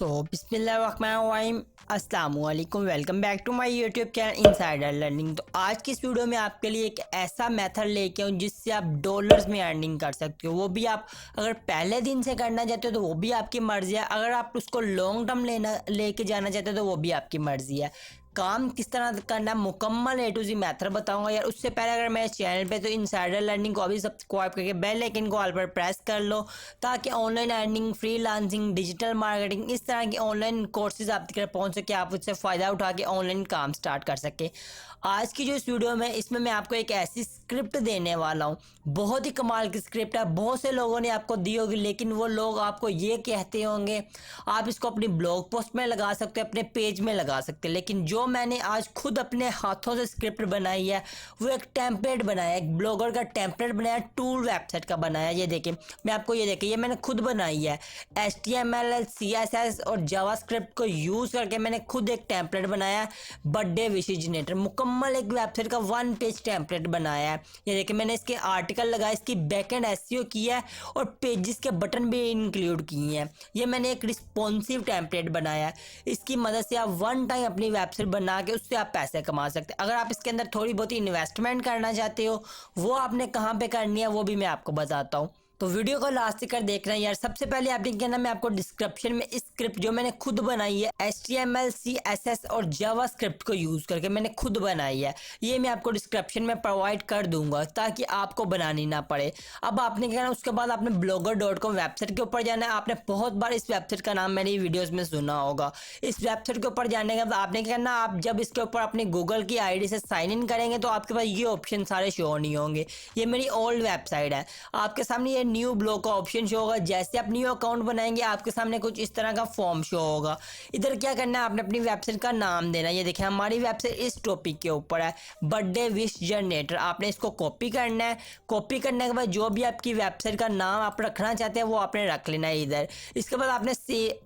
बिस्मिल्लाहिर्रहमानिर्रहीम अस्सलाम वालेकुम। Welcome back to my YouTube channel Insider Learning. तो आज की इस वीडियो में आपके लिए एक ऐसा मेथड लेके आऊँ जिससे आप डॉलर्स में अर्निंग कर सकते हो। वो भी आप अगर पहले दिन से करना चाहते हो तो वो भी आपकी मर्ज़ी है, अगर आप उसको लॉन्ग टर्म लेके जाना चाहते हो तो वो भी आपकी मर्ज़ी है। काम किस तरह करना है मुकम्मल ए टू जी मेथड बताऊंगा यार। उससे पहले अगर मेरे चैनल पे तो इनसाइडर लर्निंग को अभी सब्सक्राइब करके बेल आइकन को ऑल पर प्रेस कर लो, ताकि online earning, freelancing, digital marketing, इस तरह की ऑनलाइन कोर्सेज आप तक पहुंच सके, आप उससे फ़ायदा उठा के ऑनलाइन काम स्टार्ट कर सके। आज की जो इस वीडियो में इसमें मैं आपको एक ऐसी स्क्रिप्ट देने वाला हूँ, बहुत ही कमाल की स्क्रिप्ट है। बहुत से लोगों ने आपको दी होगी, लेकिन वो लोग आपको ये कहते होंगे आप इसको अपनी ब्लॉग पोस्ट में लगा सकते हो, अपने पेज में लगा सकते हो। लेकिन जो मैंने आज खुद अपने हाथों से स्क्रिप्ट बनाई है वो एक टेम्पलेट बनाया, एक ब्लॉगर का टेम्पलेट बनाया, टूल वेबसाइट का बनाया। ये देखिए, मैं आपको ये देखिए, ये मैंने खुद बनाई है। HTML, CSS और जावास्क्रिप्ट को यूज़ करके मैंने खुद एक टेम्पलेट बनाया, बर्थडे विशेष जनरेटर। मुकम्मल एक वेबसाइट का 1 पेज टेम्पलेट बनाया है। ये देखिए, मैंने इसके आर्टिकल लगाए, इसकी बैकएंड SEO की है और पेजेस के बटन भी इंक्लूड किए हैं। ये मैंने एक रिस्पॉन्सिव टेम्पलेट बनाया है। इसकी मदद से आप वन टाइम अपनी वेबसाइट बना के उससे आप पैसे कमा सकते हैं। अगर आप इसके अंदर थोड़ी बहुत इन्वेस्टमेंट करना चाहते हो, वो आपने कहाँ पे करनी है वो भी मैं आपको बताता हूँ। तो वीडियो को लास्ट तक देखना है यार। सबसे पहले आपने क्या ना, मैं आपको डिस्क्रिप्शन में स्क्रिप्ट जो मैंने खुद बनाई है, HTML, CSS और जावास्क्रिप्ट को यूज़ करके मैंने खुद बनाई है, ये मैं आपको डिस्क्रिप्शन में प्रोवाइड कर दूंगा ताकि आपको बनानी ना पड़े। अब आपने क्या ना, उसके बाद आपने blogger.com वेबसाइट के ऊपर जाना है। आपने बहुत बार इस वेबसाइट का नाम मेरी वीडियोज़ में सुना होगा। इस वेबसाइट के ऊपर जाने के बाद आपने क्या करना, आप जब इसके ऊपर अपनी गूगल की ID से साइन इन करेंगे तो आपके पास ये ऑप्शन सारे शो नहीं होंगे। ये मेरी ओल्ड वेबसाइट है। आपके सामने ये न्यू ब्लॉग का ऑप्शन शो होगा। जैसे आप न्यू अकाउंट बनाएंगे आपके सामने कुछ इस तरह का फॉर्म शो होगा। इधर क्या करना है, आपने अपनी वेबसाइट का नाम देना है। ये देखिए, हमारी वेबसाइट इस टॉपिक के ऊपर है, बर्थडे विश जनरेटर। आपने इसको कॉपी करना है। कॉपी करने के बाद जो भी आपकी वेबसाइट का नाम आप रखना चाहते हैं वो आपने रख लेना है इधर। इसके बाद आपने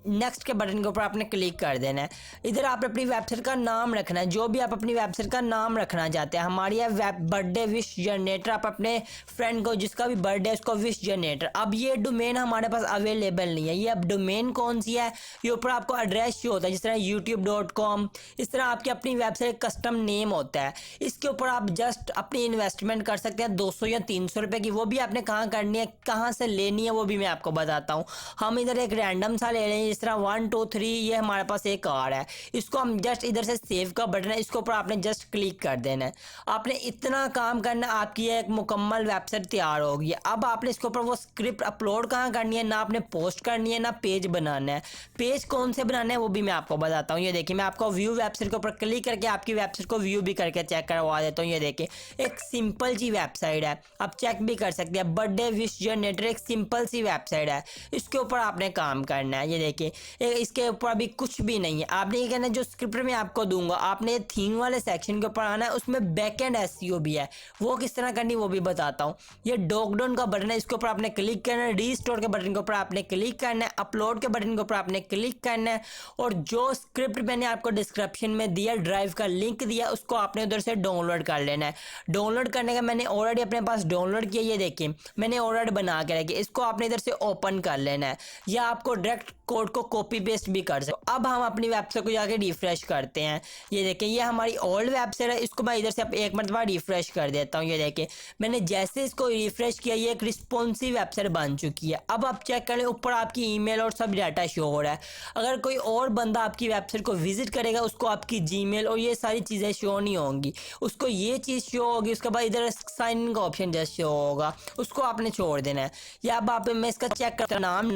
नेक्स्ट के बटन के ऊपर आपने क्लिक कर देना है। इधर आपने अपनी वेबसाइट का नाम रखना है, जो भी आप अपनी वेबसाइट का नाम रखना चाहते हैं। हमारी है बर्थडे विश जनरेटर। आप अपने फ्रेंड को जिसका भी बर्थडे है उसको विश जनरेटर। अब ये डोमेन हमारे पास अवेलेबल नहीं है। ये अब डोमेन कौन सी है, ये ऊपर आपको एड्रेस शो होता है, जिस तरह youtube.com, इस तरह आपकी अपनी वेबसाइट कस्टम नेम होता है। इसके ऊपर आप जस्ट अपनी इन्वेस्टमेंट कर सकते हैं 200 या 300 रुपए की। वो भी आपने कहाँ करनी है, कहाँ से लेनी है, वो भी मैं आपको बताता हूँ। हम इधर एक रैंडम सा ले रहे हैं, जिस तरह 1 2 3, ये हमारे पास एक कार है। इसको हम जस्ट इधर से सेव का बटन है, इसके ऊपर आपने जस्ट क्लिक कर देना है। आपने इतना काम करना, आपकी एक मुकम्मल वेबसाइट तैयार होगी। अब आपने इसके ऊपर वो स्क्रिप्ट अपलोड कहाँ करनी है, ना आपने पोस्ट करनी है ना पेज बनाना है। पेज कौन से बनाना है वो भी मैं आपको बताता हूँ। ये देखिए, मैं आपको व्यू वेबसाइट के ऊपर क्लिक करके आपकी वेबसाइट को व्यू भी करके चेक करवा देता हूँ। ये देखिए, एक सिंपल सी वेबसाइट है, आप चेक भी कर सकते हैं। बर्थडे विश जनरेटर एक सिंपल सी वेबसाइट है, इसके ऊपर आपने काम करना है। ये देखिए, इसके ऊपर अभी कुछ भी नहीं है। आपने ये कहना है, जो स्क्रिप्ट मैं आपको दूंगा आपने थीम वाले सेक्शन के ऊपर आना है, उसमें बैकएंड SEO भी है, वो किस तरह करनी वो भी बताता हूँ। ये ड्रॉप डाउन का बटन है, इसके ऊपर आपने क्लिक करना है। रीस्टोर के बटन के ऊपर आपने क्लिक करना है। अपलोड के बटन के ऊपर आपने क्लिक करना है। और जो स्क्रिप्ट मैंने आपको डिस्क्रिप्शन में दिया, ड्राइव का लिंक दिया, उसको आपने उधर से डाउनलोड कर लेना है। डाउनलोड करने का मैंने ऑलरेडी अपने पास डाउनलोड किया। ये देखिए, मैंने ऑलरेडी बना के रखी। इसको आपने इधर से ओपन कर लेना है, या आपको डायरेक्ट कोड को कॉपी पेस्ट भी कर सकते। अब हम अपनी वेबसाइट को जाके रिफ्रेश करते हैं। ये देखिए, ये हमारी ओल्ड वेबसाइट है। इसको मैं इधर से एक मरतबा रिफ्रेश कर देता हूँ। ये देखिए, मैंने जैसे इसको रिफ्रेश किया, ये एक रिस्पॉन्सिव वेबसाइट बन चुकी है। अब आप चेक करें, ऊपर आपकी ईमेल और सब डाटा शो हो रहा है। अगर कोई और बंदा आपकी वेबसाइट को विजिट करेगा, उसको आपकी जीमेल और ये सारी चीज़ें शो नहीं होंगी, उसको ये चीज़ शो होगी। उसके बाद इधर साइन इन का ऑप्शन जस्ट शो होगा, उसको आपने छोड़ देना है। या अब आप, मैं इसका चेक करता हूं, नाम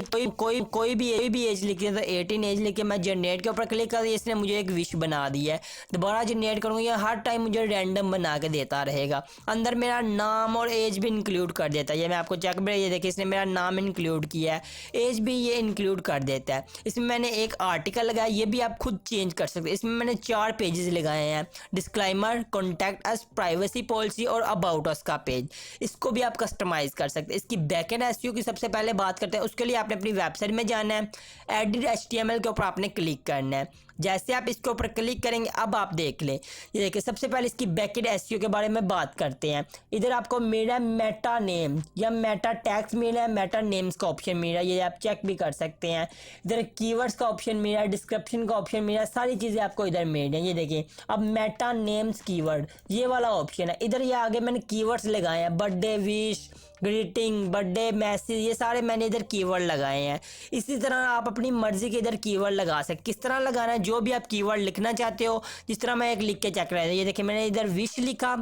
कोई भी एज लिखी है तो 18 एज लिखी है। मैं जनरेट के ऊपर क्लिक कर दिया, इसने मुझे एक विश बना दी है। दोबारा जनरेट करूँगा, ये हर टाइम मुझे रैंडम बना के देता रहेगा। अंदर मेरा नाम और एज भी इंक्लूड कर देता है। ये मैं आपको चेक, ये देखिए, इसने मेरा नाम इंक्लूड किया है, एज भी ये इंक्लूड कर देता है। इसमें मैंने एक आर्टिकल लगाया, ये भी आप खुद चेंज कर सकते हैं। इसमें मैंने 4 पेजेस लगाए हैं, disclaimer, contact us, privacy policy और अबाउट अस का पेज। इसको भी आप कस्टमाइज कर सकते हैं। इसकी बैकएंड SEO की सबसे पहले बात करते हैं। उसके लिए आपने अपनी वेबसाइट में जाना है। एडिट HTML के ऊपर आपने क्लिक करना है। जैसे आप इसके ऊपर क्लिक करेंगे अब आप देख लें, ये देखिए सबसे पहले इसकी बैकएंड एसईओ के बारे में बात करते हैं। इधर आपको मिल रहा है मेटा नेम या मेटा टैग्स मिल रहा है, मेटा नेम्स का ऑप्शन मिल रहा है, ये आप चेक भी कर सकते हैं। इधर कीवर्ड्स का ऑप्शन मिल रहा है, डिस्क्रिप्शन का ऑप्शन मिल रहा है, सारी चीज़ें आपको इधर मिल रही हैं। ये देखिए अब मेटा नेम्स कीवर्ड ये वाला ऑप्शन है। इधर ये आगे मैंने कीवर्ड्स लगाए हैं, birthday wish, greeting, birthday message, ये सारे मैंने इधर कीवर्ड लगाए हैं। इसी तरह आप अपनी मर्जी के इधर कीवर्ड लगा सकते, किस तरह लगाना है जो भी आप कीवर्ड लिखना चाहते हो। जिस तरह मैं एक लिख के चेक रहा है, ये देखिए मैंने इधर विश लिखा,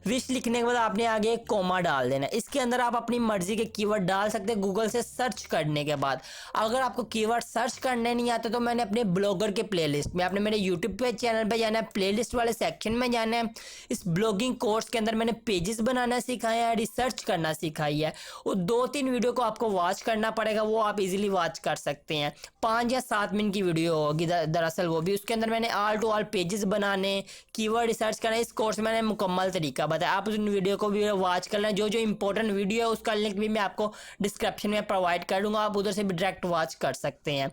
विश लिखने के बाद आपने आगे एक कोमा डाल देना। इसके अंदर आप अपनी मर्जी के कीवर्ड डाल सकते हैं गूगल से सर्च करने के बाद। अगर आपको कीवर्ड सर्च करने नहीं आते तो मैंने अपने ब्लॉगर के प्लेलिस्ट में, आपने मेरे यूट्यूब पे चैनल पे जाना है, प्लेलिस्ट वाले सेक्शन में जाना है। इस ब्लॉगिंग कोर्स के अंदर मैंने पेजेस बनाना सिखाया है, रिसर्च करना सिखाई है। वो 2-3 वीडियो को आपको वॉच करना पड़ेगा, वो आप इजीली वॉच कर सकते हैं। 5 या 7 मिनट की वीडियो होगी दरअसल वो भी। उसके अंदर मैंने ऑल टू ऑल पेजेस बनाने, कीवर्ड रिसर्च करना, इस कोर्स में मैंने मुकम्मल तरीका बताया। आप उन वीडियो को भी वॉच कर लें, जो जो इंपॉर्टेंट वीडियो है उसका लिंक भी मैं आपको डिस्क्रिप्शन में प्रोवाइड कर दूंगा, आप उधर से भी डायरेक्ट वॉच कर सकते हैं।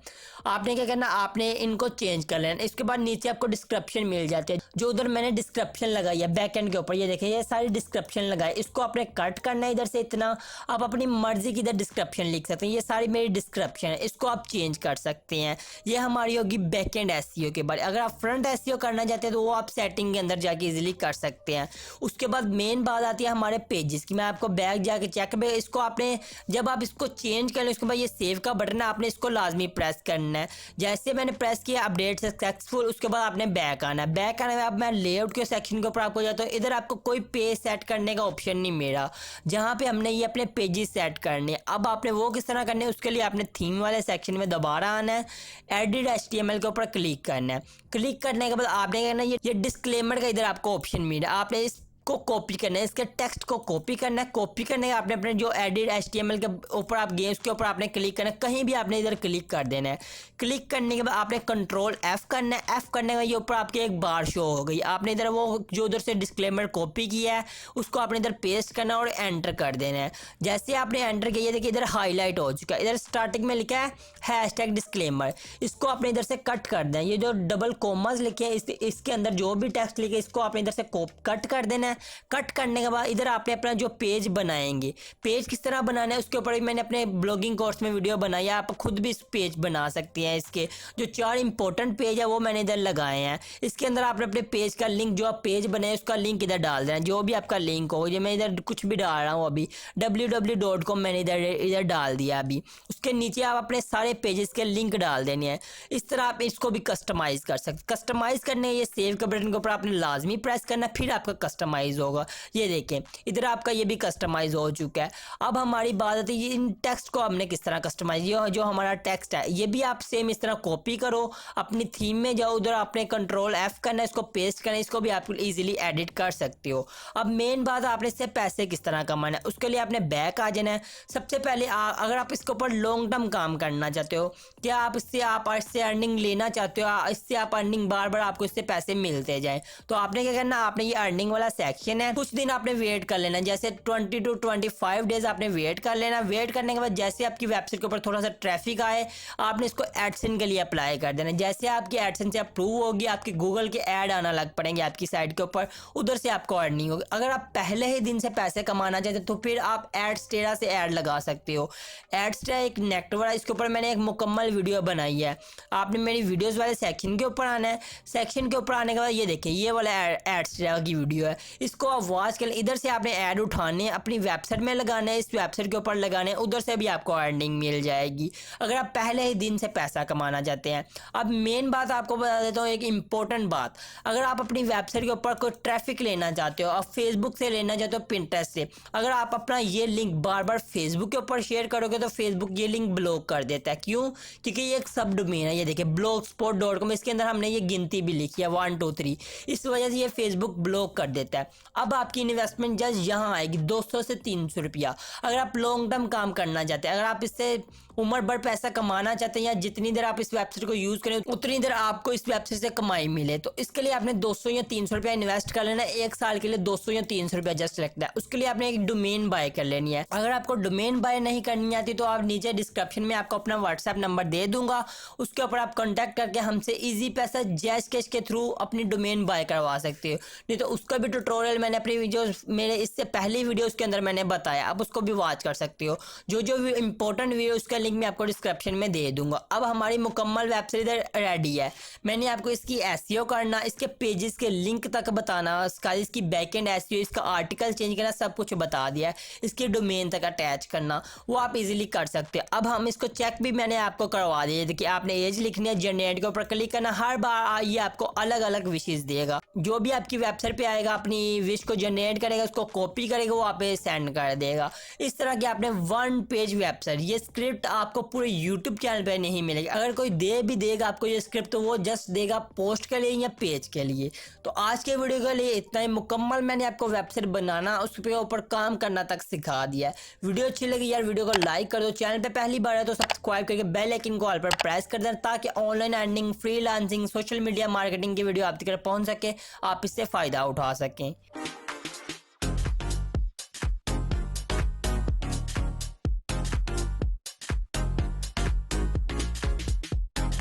आपने क्या करना, आपने इनको चेंज कर लेना। इसके बाद नीचे आपको डिस्क्रिप्शन मिल जाती है, जो उधर मैंने डिस्क्रिप्शन लगाई है बैकएंड के ऊपर, ये देखिए ये सारी डिस्क्रिप्शन लगाई। इसको आपने कट करना है इधर से इतना, आप अपनी मर्जी की इधर डिस्क्रिप्शन लिख सकते हैं। ये सारी मेरी डिस्क्रिप्शन है, इसको आप चेंज कर सकते हैं। ये हमारी होगी बैकएंड एसईओ के बारे। अगर आप फ्रंट एसईओ करना चाहते हैं तो वो आप सेटिंग के अंदर जाके इजीली कर सकते हैं। उसके बाद मेन बात आती है हमारे पेजेस की। मैं आपको बैक जाके चेक पे, इसको आपने जब आप इसको चेंज कर लें उसके बाद ये सेव का बटन है, आपने इसको लाजमी प्रेस करना है। जैसे मैंने प्रेस किया अपडेट सक्सेसफुल, उसके बाद आपने बैक आना है। बैक आने में अब मैं लेआउट के सेक्शन के ऊपर आपको जाता हूँ। इधर आपको कोई पेज सेट करने का ऑप्शन नहीं मिला, जहाँ पे हमने ये अपने पेजेस सेट करने। अब आपने वो किस तरह करने, उसके लिए आपने थीम वाले सेक्शन में दोबारा आना है, एडिट HTML के ऊपर क्लिक करना है। क्लिक करने के बाद आपने करना है ये डिस्क्लेमर का इधर आपको ऑप्शन मिला, आपने इस को कॉपी करना है, इसके टेक्स्ट को कॉपी करना है। कॉपी करने का आपने अपने जो एडिट HTML के ऊपर आप गए उसके ऊपर आपने क्लिक करना है, कहीं भी आपने इधर क्लिक कर देना है। क्लिक करने के बाद आपने कंट्रोल F करना है। F करने का ये ऊपर आपके एक बार शो हो गई, आपने इधर वो जो उधर से डिस्क्लेमर कॉपी किया है उसको आपने इधर पेस्ट करना है और एंटर कर देना है। जैसे आपने एंटर किया देखिए इधर हाईलाइट हो चुका है, इधर स्टार्टिंग में लिखा है #डिस्क्लेमर, इसको आपने इधर से कट कर देना है। ये जो डबल कोमास लिखे हैं इसके अंदर जो भी टेक्स्ट लिखे इसको आपने इधर से कट कर देना है। कट करने के बाद इधर आपने अपना जो पेज बनाएंगे, पेज किस तरह बनाना है उसके ऊपर भी मैंने अपने ब्लॉगिंग कोर्स में वीडियो बनाई है, आप खुद भी इस पेज बना सकते हैं। इसके जो 4 इंपॉर्टेंट पेज है वो मैंने इधर लगाए हैं। इसके अंदर आपने अपने पेज का लिंक, जो आप पेज बनाए उसका लिंक इधर डाल देना, जो भी आपका लिंक हो। ये मैं इधर कुछ भी डाल रहा हूँ अभी, www.com मैंने इधर डाल दिया अभी। उसके नीचे आप अपने सारे पेजेस के लिंक डाल देने हैं। इस तरह आप इसको भी कस्टमाइज कर सकते। कस्टमाइज करने ये सेव के बटन के ऊपर आपने लाजमी प्रेस करना, फिर आपका कस्टमाइज होगा। ये देखें इधर आपका ये भी कस्टमाइज हो चुका है। अब हमारी बात आती है इन टेक्स्ट को हमने किस तरह कस्टमाइज, ये जो हमारा टेक्स्ट है ये भी आप सेम इस तरह कॉपी करो, अपनी थीम में जाओ, उधर आपने कंट्रोल F करना है, इसको पेस्ट करना है, इसको भी आप इजीली एडिट कर सकते हो। अब मेन बात आपने इससे पैसे किस तरह कमाना है, उसके लिए आपने बैक आ जाना है। सबसे पहले अगर आप इसके ऊपर लॉन्ग टर्म काम करना चाहते हो, क्या आप इससे अर्निंग लेना चाहते हो, इससे आप अर्निंग बार बार आपको इससे पैसे मिलते जाए, तो आपने क्या करना, आपने ये अर्निंग वाला सेक्शन है, कुछ दिन आपने वेट कर लेना, जैसे 20 to 25 डेज आपने वेट कर लेना। वेट करने के बाद जैसे आपकी वेबसाइट के ऊपर थोड़ा सा ट्रैफिक आए, आपने इसको एडसेंस के लिए अप्लाई कर देना। जैसे आपकी एडसेंस से अप्रूव होगी, आपके गूगल के ऐड आना लग पड़ेंगे आपकी साइट के ऊपर, उधर से आपको अर्निंग होगी। अगर आप पहले ही दिन से पैसे कमाना चाहते हैं तो फिर आप एडस्टेरा से ऐड लगा सकते हो। एडस्टेरा एक नेटवर्क है, इसके ऊपर मैंने एक मुकम्मल वीडियो बनाई है। आपने मेरी वीडियोस वाले सेक्शन के ऊपर आना है। सेक्शन के ऊपर आने के बाद ये देखिए ये वाला एडस्टेरा की वीडियो है, इसको आप वॉच कर। इधर से आपने ऐड उठाने, अपनी वेबसाइट में लगाना है, इस वेबसाइट के ऊपर लगाने हैं, उधर से भी आपको अर्निंग मिल जाएगी अगर आप पहले ही दिन से पैसा कमाना चाहते हैं। अब मेन बात आपको बता देता हूँ, एक इंपॉर्टेंट बात, अगर आप अपनी वेबसाइट के ऊपर कोई ट्रैफिक लेना चाहते हो, आप फेसबुक से लेना चाहते हो, पिंटरेस्ट से, अगर आप अपना ये लिंक बार बार फेसबुक के ऊपर शेयर करोगे तो फेसबुक ये लिंक ब्लॉक कर देता है। क्यों? क्योंकि ये एक सब डोमेन है, ये देखिए blogspot.com, इसके अंदर हमने ये गिनती भी लिखी है 1 2 3, इस वजह से ये फेसबुक ब्लॉक कर देता है। अब आपकी इन्वेस्टमेंट जस्ट यहाँ आएगी 200 से 300 रुपया। अगर आप लॉन्ग टर्म काम करना चाहते हैं, अगर आप इससे उम्र भर पैसा कमाना चाहते हैं या जितनी देर आप इस वेबसाइट को यूज करें उतनी देर आपको इस वेबसाइट से कमाई मिले, तो इसके लिए आपने 200 या 300 रुपया इन्वेस्ट कर लेना। एक साल के लिए 200 या 300 रुपया जस्ट लगता है। उसके लिए आपने एक डोमेन बाय कर लेनी है। अगर आपको डोमेन बाय नहीं करनी आती तो आप नीचे डिस्क्रिप्शन में आपको अपना व्हाट्सएप नंबर दे दूंगा, उसके ऊपर आप कॉन्टैक्ट करके हमसे इजी पैसा जैश कैश के थ्रू अपनी डोमेन बाय करवा सकते हो। नहीं तो उसका भी ट्यूटोरियल मैंने अपनी वीडियो, मेरे इससे पहली वीडियो के अंदर मैंने बताया, आप उसको भी वॉच कर सकते हो। जो जो भी इंपॉर्टेंट वीडियो उसका लिंक मैं आपको डिस्क्रिप्शन में दे दूंगा। अब हमारी मुकम्मल वेबसाइट रेडी है। मैंने आपको इसकी एसईओ करना, इसके पेजेस के लिंक तक बताना, इसकी बैकएंड एसईओ, इसका आर्टिकल चेंज करना, सब कुछ बता दिया है। इसकी डोमेन तक अटैच करना वो आप इजीली कर सकते हो। अब हम इसको चेक भी मैंने आपको करवा दिया कि आपने एज लिखनी है, जनरेट के ऊपर क्लिक करना, हर बार ये आपको अलग अलग विशेष देगा। जो भी आपकी वेबसाइट पे आएगा अपनी विश को जनरेट करेगा, उसको कॉपी करेगा, वो आप सेंड कर देगा। इस तरह की आपने 1 पेज वेबसाइट। ये स्क्रिप्ट आपको पूरे यूट्यूब चैनल पे नहीं मिलेगी। अगर कोई दे भी देगा आपको ये स्क्रिप्ट तो वो जस्ट देगा पोस्ट के लिए या पेज के लिए। तो आज के वीडियो के लिए इतना ही। मुकम्मल मैंने आपको वेबसाइट बनाना, उसके ऊपर काम करना तक सिखा दिया है। वीडियो अच्छी लगी यार वीडियो को लाइक कर दो, चैनल पे पहली बार है तो सब्सक्राइब करके बेल आइकन को ऑल पर प्रेस कर देना ताकि online earning, freelancing, social media marketing की वीडियो आप तक पहुंच सके, आप इससे फायदा उठा सकें।